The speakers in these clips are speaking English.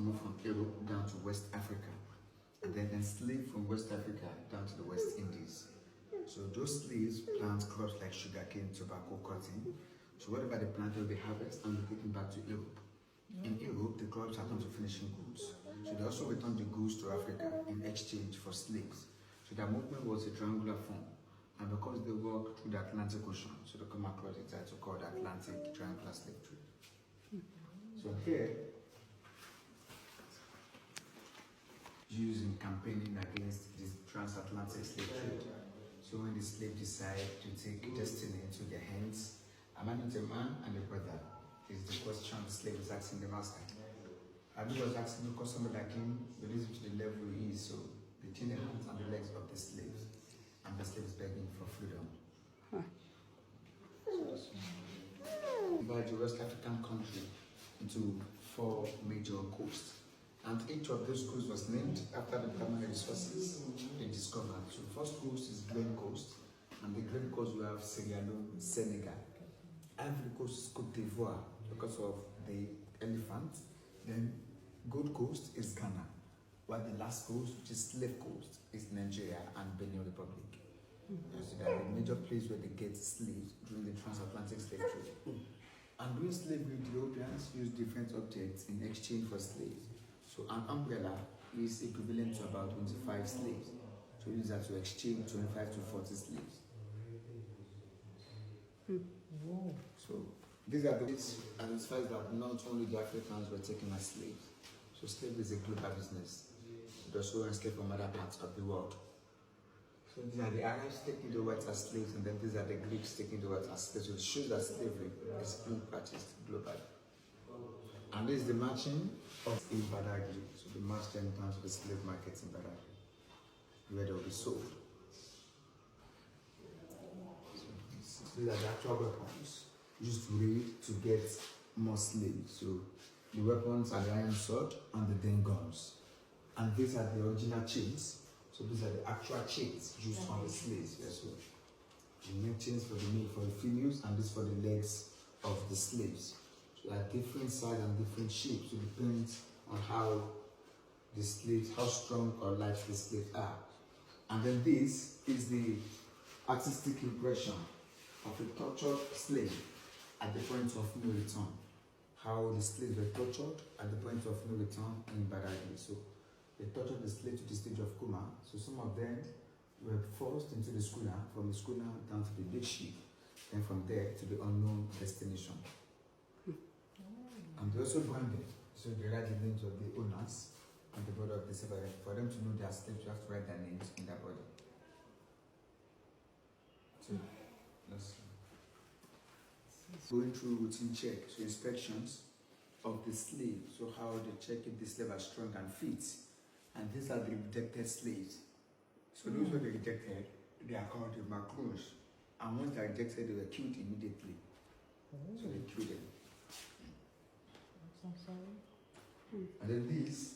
moved from Europe down to West Africa, and then enslaved from West Africa down to the West Indies. So those slaves plant crops like sugarcane, tobacco, cotton. So whatever they planted, they harvest and they take it back to Europe. In Europe, the crops are turned to finishing goods. So they also returned the goods to Africa in exchange for slaves. So their movement was a triangular form. And because they walk through the Atlantic Ocean, so they come across the title called the Atlantic Triangular Slave Trade. So here, using campaigning against this transatlantic slave trade. So when the slave decide to take destiny into their hands, am I not a man and a brother? Is the question the slave is asking the master. And he was asking because somebody like him believes to the level he is, so they chain the hands and the legs of the slaves. And the slave is begging for freedom. Divide the West African country into 4 major coasts. And each of those coasts was named after the primary resources they discovered. So the first coast is Grain Coast, and the Grain Coast we have Sierra Leone, Senegal. Ivory Coast is Cote d'Ivoire because of the elephant. Then Gold Coast is Ghana, while the last coast, which is Slave Coast, is Nigeria and Benin Republic. So they are the major place where they get slaves during the transatlantic slave trade. And during slavery, the Europeans used different objects in exchange for slaves. So an umbrella is equivalent to about 25 slaves. So you use that to exchange 25 to 40 slaves. So these are the ways identifies that not only the Africans were taken as slaves. So slavery is a global business. It also enslaved from other parts of the world. So these are the Arabs taking the whites as slaves, and then these are the Greeks taking the whites as slaves. So it shows that slavery is being practiced globally. And this is the marching of in Badagry. So the march them down to the slave markets in Badagry, where they will be sold. So these are the actual weapons used to get more slaves. So the weapons are the iron sword and the den guns. And these are the original chains. So these are the actual chains used on the slaves. Yes, so you make chains for the male, for the females, and this for the legs of the slaves. So there are different sizes and different shapes. So it depends on how the slaves, how strong or light the slaves are. And then this is the artistic impression of a tortured slave at the point of no return. How the slaves were tortured at the point of no return in Badagry. So they tortured the slave to the stage of coma. So some of them were forced into the schooner, from the schooner down to the big ship, and from there to the unknown destination. And they also branded. So they write the names of the owners and the body of the slave. For them to know their slaves, you have to write their names in their body. So let's going through routine check, so inspections of the slave. So how they check if the slave are strong and fit. And these are the rejected slaves. So those who are rejected, they are called the macros. And once they are rejected, they were killed immediately. So they killed them. And then these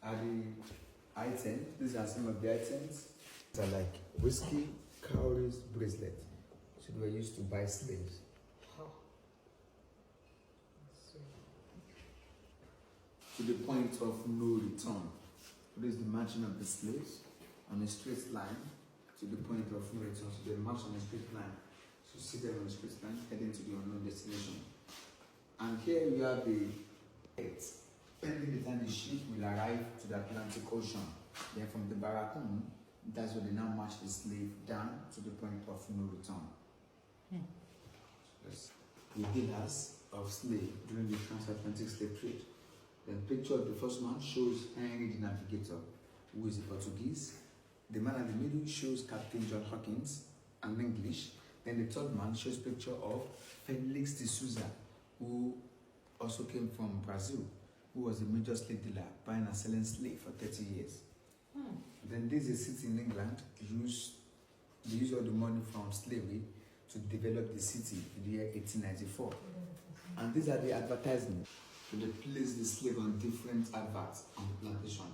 are the items. These are some of the items. These are like whiskey, cowries, bracelet. So they were used to buy slaves. To the point of no return. This is the marching of the slaves on a straight line to the point of no return. So they march on a straight line. So see them on a straight line heading to the unknown destination. And here we have the eight. Pending the time the ship will arrive to the Atlantic Ocean. Then from the Barracoon, that's where they now march the slave down to the point of no return. Yes. The dealers of slave during the transatlantic slave trade. The picture of the first man shows Henry the Navigator, who is a Portuguese. The man at the middle shows Captain John Hawkins, an English. Then the third man shows picture of Felix de Souza, who also came from Brazil, who was a major slave dealer, buying and selling slaves for 30 years. Then this is a city in England, they use all the money from slavery to develop the city in the year 1894. And these are the advertisements. So they place the slave on different adverts on the plantation.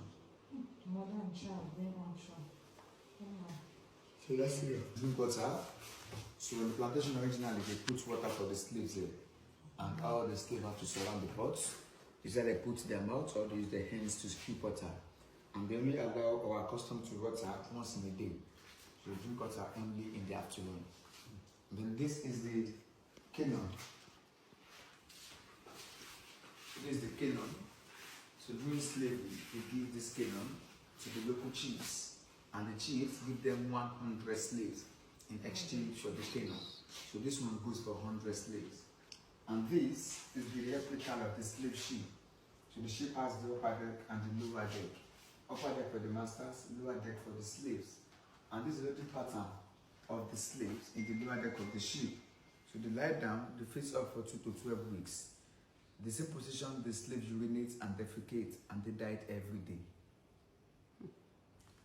So let's see. Drink water. So on the plantation originally they put water for the slaves here. And all the slaves have to surround the pots. is that they put their mouth or they use their hands to scoop water. And they only allow or are accustomed to water once in a day. So drink water only in the afternoon. Then this is the canon. This is the canon. So during slavery, they give this canon to the local chiefs, and the chiefs give them 100 slaves in exchange for the canon. So this one goes for 100 slaves. And this is the replica of the slave ship. So the ship has the upper deck and the lower deck. Upper deck for the masters, lower deck for the slaves. And this is the pattern of the slaves in the lower deck of the ship. So they lie down, they face up for 2 to 12 weeks. The same position the slaves urinate and defecate, and they died every day.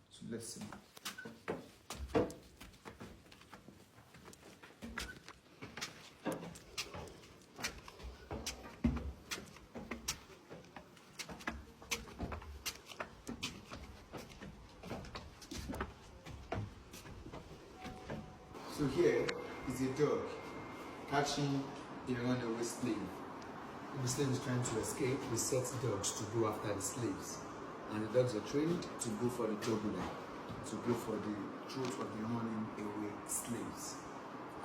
So let's see. So here is a dog catching a runaway slave. If the slave is trying to escape, he sets dogs to go after the slaves. And the dogs are trained to go for the jugular, to go for the throat of the running away slaves.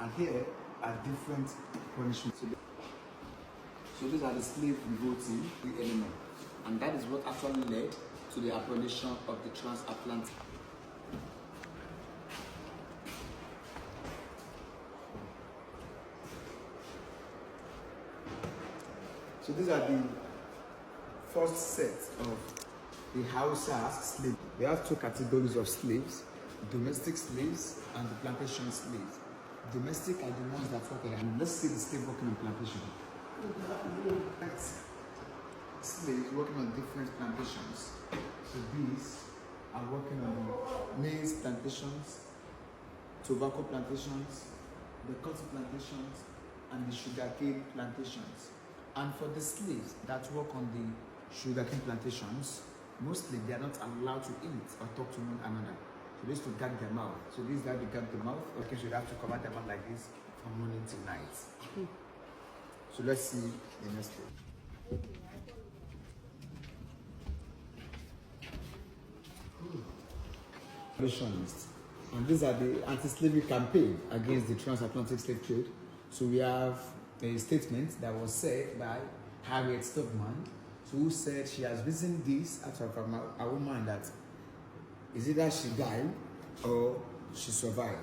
And here are different punishments. So these are the slave revolting the enemy. And that is what actually led to the abolition of the transatlantic. So these are the first set of the Hausa slaves. We have 2 categories of slaves: domestic slaves and the plantation slaves. Domestic are the ones that work, and let's see the slave working on plantation. Slaves working on different plantations. So these are working on maize plantations, tobacco plantations, the cotton plantations, and the sugarcane plantations. And for the slaves that work on the sugarcane plantations, mostly they are not allowed to eat or talk to one another. So they used to gag their mouth. So this is how they gag the mouth. Okay, so you have to cover their mouth like this from morning till night. So let's see the next one. Abolitionists. And these are the anti-slavery campaign against the transatlantic slave trade. So we have a statement that was said by Harriet Tubman, who said she has reasoned this out of her own mind that is either she died or she survived.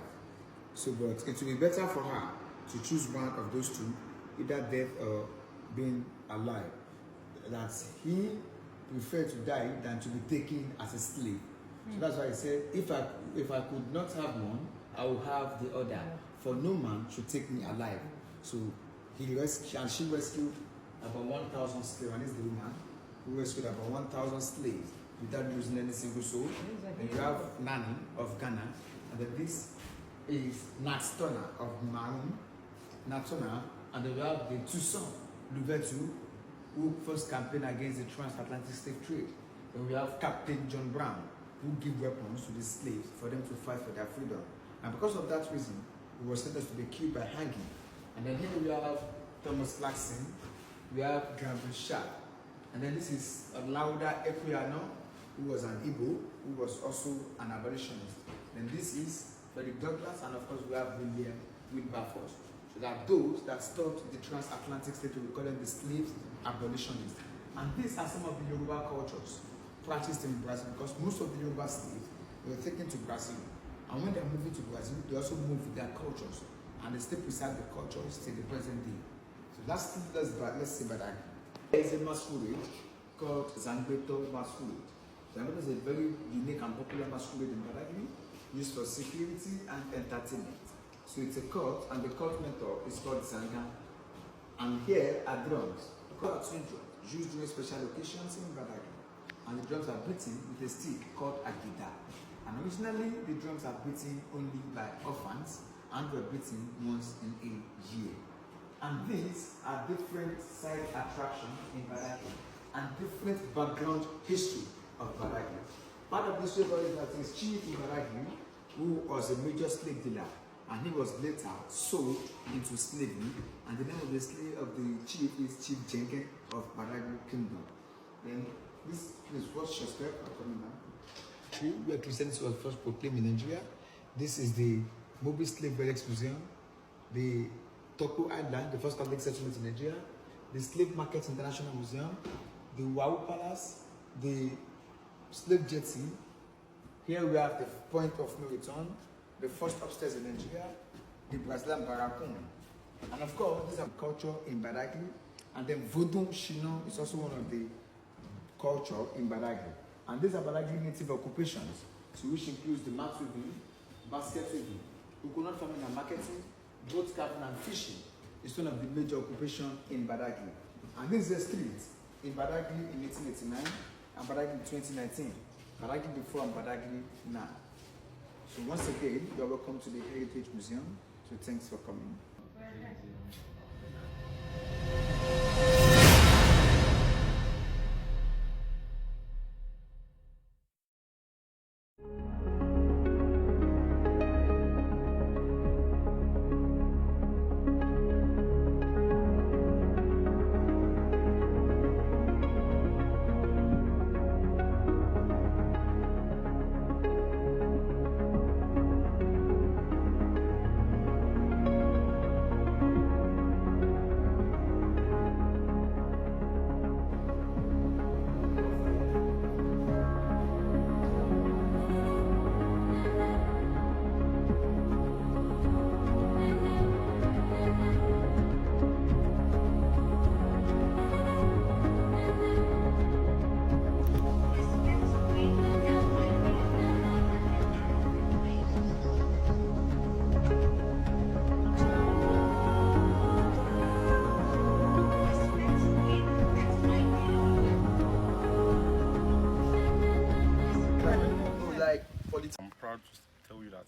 So, but it will be better for her to choose one of those two, either death or being alive. That he preferred to die than to be taken as a slave. So that's why he said, if I could not have one, I will have the other. For no man should take me alive. So she rescued about 1,000 slaves, and this is the woman who rescued about 1,000 slaves without losing any single soul. Then you have Nani of Ghana, and then this is Nat Turner of Maroon, Nat Turner, and then we have the Toussaint Louverture, who first campaigned against the transatlantic slave trade. Then we have Captain John Brown, who gave weapons to the slaves for them to fight for their freedom. And because of that reason, he was sentenced to be killed by hanging. And then here we have Thomas Clarkson, we have Granville Sharp, and then this is Lauda Equiano, who was an Igbo, who was also an abolitionist. Then this is Frederick Douglass, and of course we have William Wilberforce. So that those that stopped the transatlantic slave trade, we call them the slave abolitionists. And these are some of the Yoruba cultures practiced in Brazil, because most of the Yoruba slaves were taken to Brazil. And when they're moving to Brazil, they also move with their cultures. And they still preserve the cultures till the present day. So let's see Badagry. There is a masquerade called Zangbeto Masquerade. Zangbeto is a very unique and popular masquerade in Badagry, used for security and entertainment. So it's a cult, and the cult mentor is called Zanga. And here are drums, called twin drums, used during special occasions in Badagry. And the drums are beaten with a stick called a guitar. And originally, the drums are beaten only by orphans, and were beaten once in a year. And these are different side attractions in Badagry and different background history of Badagry. Part of the story is that his chief in Badagry, who was a major slave dealer, and he was later sold into slavery, and the name of the slave of the chief is Chief Jenkin of Badagry Kingdom. Then this is what Shakespeare coming now. True, where Christianity was first proclaimed in Nigeria. This is the Badagry Heritage Museum, the Toko Island, the first Catholic settlement in Nigeria, the Slave Market International Museum, the Wau Palace, the Slave Jetty. Here we have the point of no return, the first upstairs in Nigeria, the Brazilian Barracoon. And of course, this is a culture in Badagry. And then Vodun Shino is also one of the culture in Badagry. And these are Badagry native occupations, so which includes the mat weaving, basket weaving, coconut farming and marketing, boat carving and fishing. It's one of the major occupations in Badagry. And this is a street in Badagry in 1889 and Badagry in 2019. Badagry before and Badagry now. So once again, you are welcome to the Heritage Museum. So thanks for coming. I'm proud to tell you that